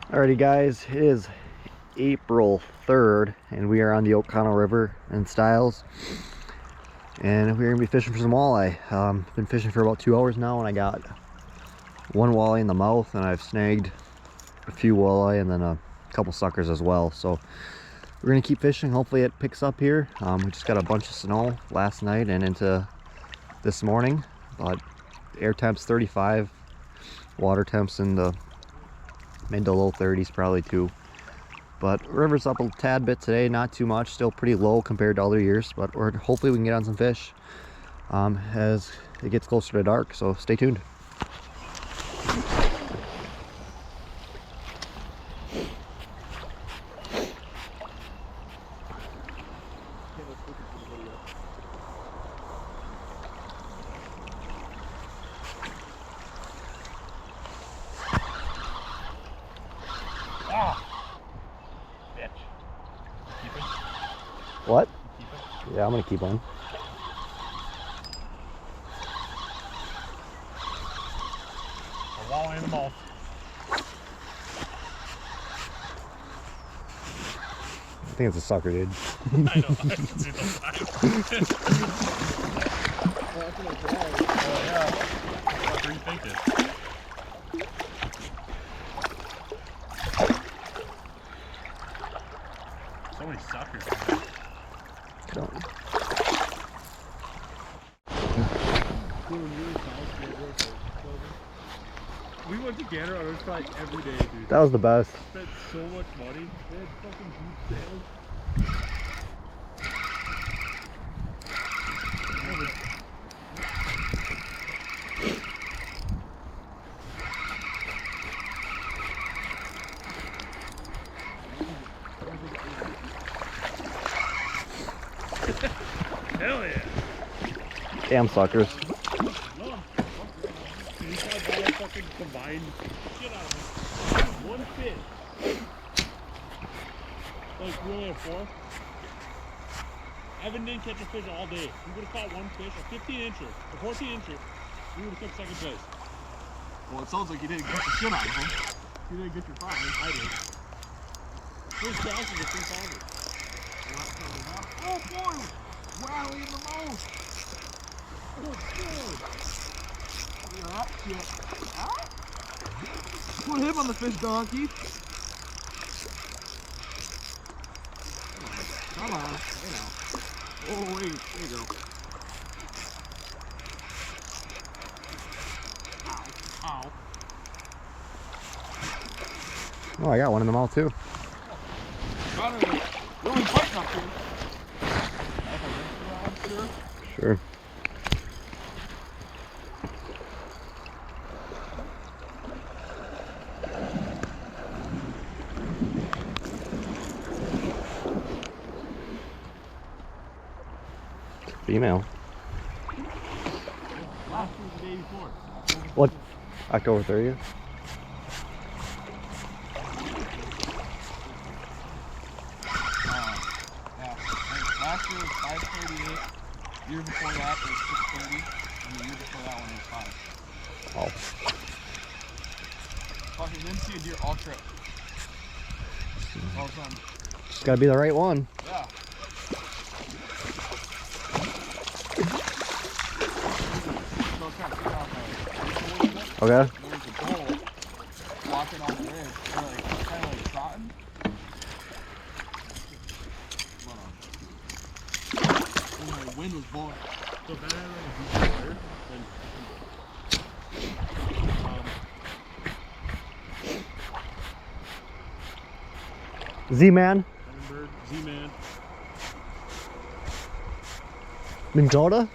Alrighty guys, it is April 3rd and we are on the Oconto River in Stiles, and we're going to be fishing for some walleye. Been fishing for about 2 hours now and I got one walleye in the mouth, and I've snagged a few walleye and then a couple suckers as well. So we're going to keep fishing. Hopefully it picks up here. We just got a bunch of snow last night and into this morning, but air temp's 35, water temp's in the mid to low 30s probably too. But river's up a tad bit today, not too much, still pretty low compared to other years, but hopefully we can get on some fish as it gets closer to dark, so stay tuned. What? Yeah, I'm gonna keep on. A walleye in the mouth. I think it's a sucker, dude. I know, I can see those eyes. Oh yeah. What do you think it? So many suckers. We went to Gander on our side every day, dude. That was the best. Spent so much money. They had fucking huge sales. Hell yeah. Damn suckers. Fucking combined shit out of it. One fish. Like we only have 4. Evan didn't catch a fish all day. We would have caught one fish, a 15-incher, a 14-incher. We would have kept second place. Well, it sounds like you didn't get the shit out of him. You didn't get your 5. I did. First cast was a 3-pounder. Oh boy! Walleye in the mouth! Oh boy! Yeah, shit. Ah? Put him on the fish donkey. Come on, you know. Oh wait, there you go. Ow, ow. Oh, I got one in the mouth too. Got it. Really fighting up here. Sure. Female. Last was the day before. What? October 30th? Yeah. Last year was 538. Year before that was 630. And the year before that one was 5. Oh. Fucking didn't see a deer all trip. All the time. Just gotta be the right one. Yeah. Okay. There was a bull walking off the ridge, kind of like trotting. And the wind was blowing. So if that had like a huge fire, then Z-Man? Hummingbird, Z-Man. Minn Kota?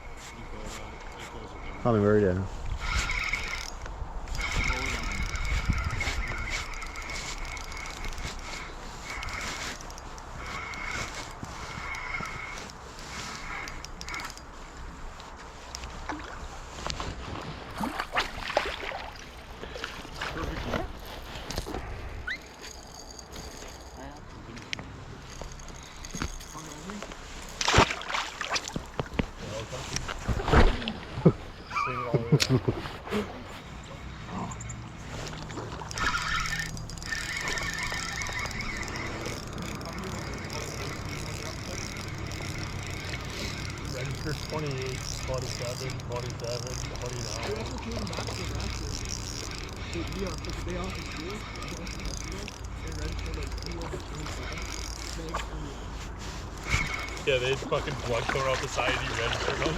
Hummingbird, yeah. 28, 27, 27, 29. also came back to the last year. We took a day off of school, and registered like 2 over 25. Yeah, they had fucking blood coming out the side and he registered them.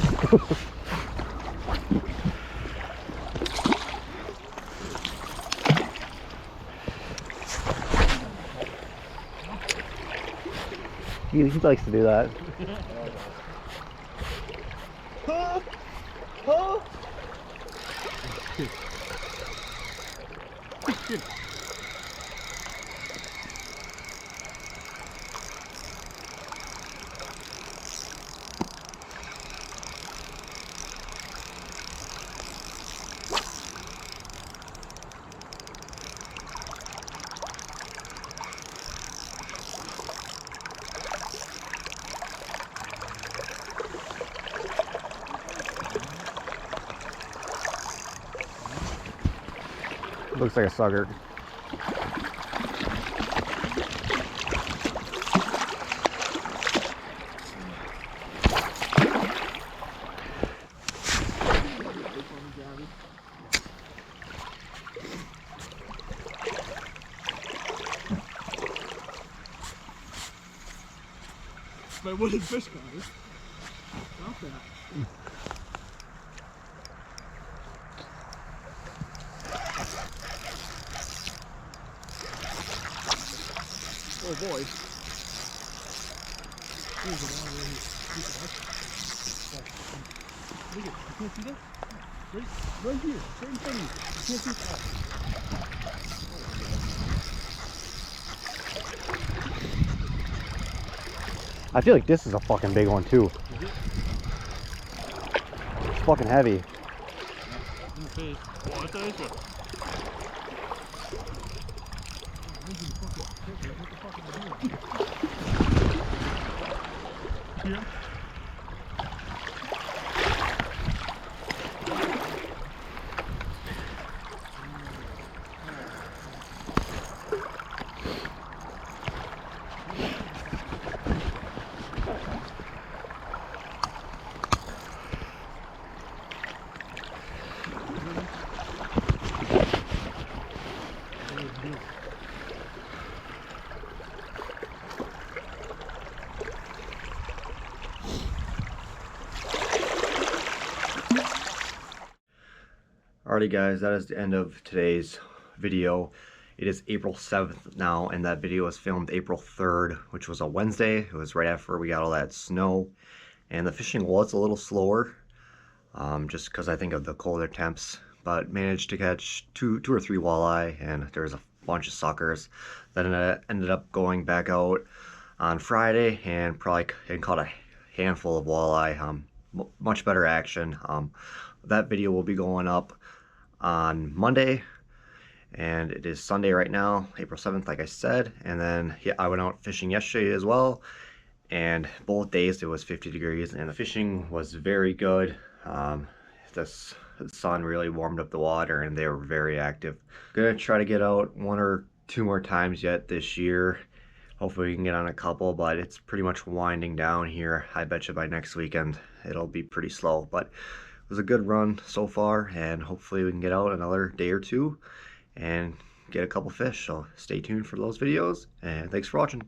He likes to do that. Looks like a sucker. My wooden fish guys. Stop that. Oh boy. Here's the water right here. Look at it. You can't see that? Right here. Right in front of you. You can't see that. I feel like this is a fucking big one too. It's fucking heavy. Okay. Oh, that's a nice one. Yeah. Alrighty guys, that is the end of today's video. It is April 7th now, and that video was filmed April 3rd, which was a Wednesday. It was right after we got all that snow, and the fishing was a little slower, just because I think of the colder temps, but managed to catch two or three walleye, and there's a bunch of suckers. Then ended up going back out on Friday and caught a handful of walleye. Much better action. That video will be going up on Monday, and it is Sunday right now, April 7th, like I said. And then yeah, I went out fishing yesterday as well, and both days it was 50 degrees and the fishing was very good. The sun really warmed up the water and they were very active. Gonna try to get out 1 or 2 more times yet this year. Hopefully we can get on a couple, but it's pretty much winding down here. I bet you by next weekend it'll be pretty slow, but it was a good run so far, and hopefully we can get out another day or two and get a couple fish. So stay tuned for those videos, and thanks for watching.